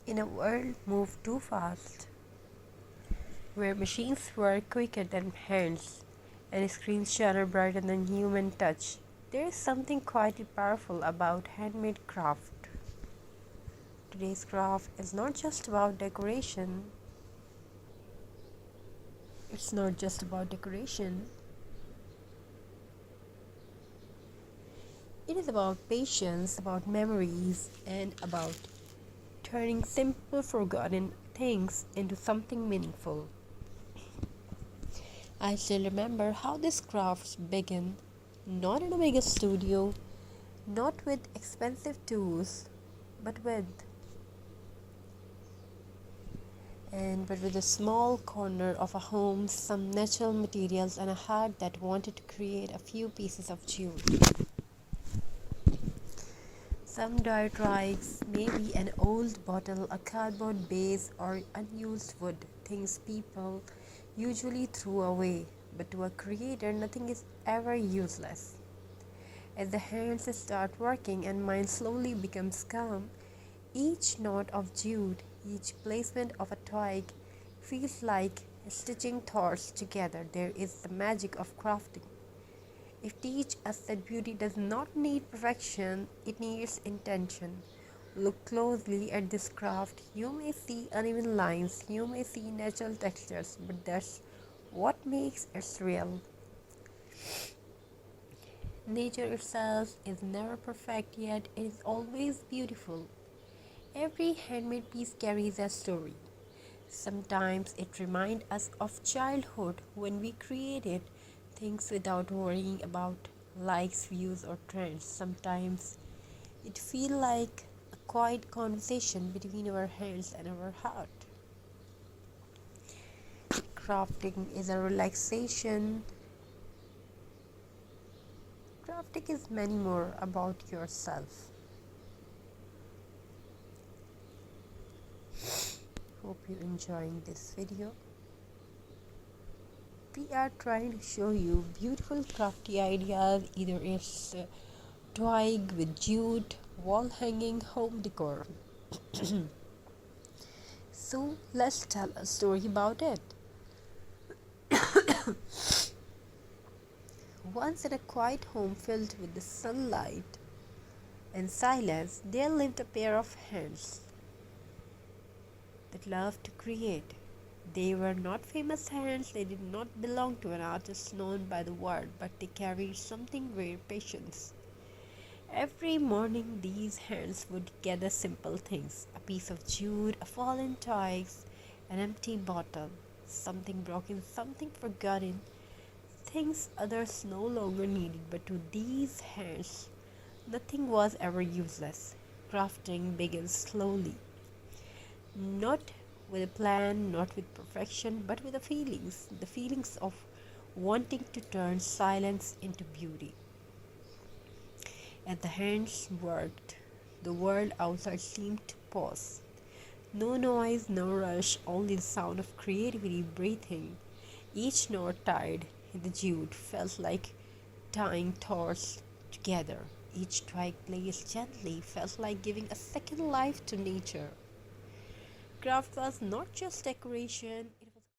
In a world moved too fast, where machines work quicker than hands and screens shine brighter than human touch, there is something quietly powerful about handmade craft. Today's craft is not just about decoration. It's not just about decoration. It is about patience, about memories, and about turning simple, forgotten things into something meaningful. I still remember how this craft began, not in a big studio, not with expensive tools, but with a small corner of a home, some natural materials, and a heart that wanted to create a few pieces of jute. Some dirt rags, maybe an old bottle, a cardboard base, or unused wood, things people usually throw away. But to a creator, nothing is ever useless. As the hands start working and mind slowly becomes calm, each knot of jute, each placement of a twig feels like stitching thoughts together. There is the magic of crafting. It teaches us that beauty does not need perfection, it needs intention. Look closely at this craft. You may see uneven lines, you may see natural textures, but that's what makes it real. Nature itself is never perfect, yet it is always beautiful. Every handmade piece carries a story. Sometimes it reminds us of childhood when we created things without worrying about likes, views, or trends. Sometimes it feels like a quiet conversation between our hands and our heart. Crafting is a relaxation. Crafting is many more about yourself. Hope you're enjoying this video. We are trying to show you beautiful crafty ideas, either it's twig with jute, wall hanging, home decor. So let's tell a story about it. Once in a quiet home filled with the sunlight and silence, there lived a pair of hands that loved to create. They were not famous hands, they did not belong to an artist known by the world, but they carried something very patience. Every morning, these hands would gather simple things: a piece of jute, a fallen twig, an empty bottle, something broken, something forgotten, things others no longer needed. But to these hands, nothing was ever useless. Crafting began slowly, not with a plan, not with perfection, but with the feelings of wanting to turn silence into beauty. As the hands worked, the world outside seemed to pause. No noise, no rush, only the sound of creativity breathing. Each knot tied in the jute felt like tying thoughts together. Each twig placed gently felt like giving a second life to nature. Craft was not just decoration, it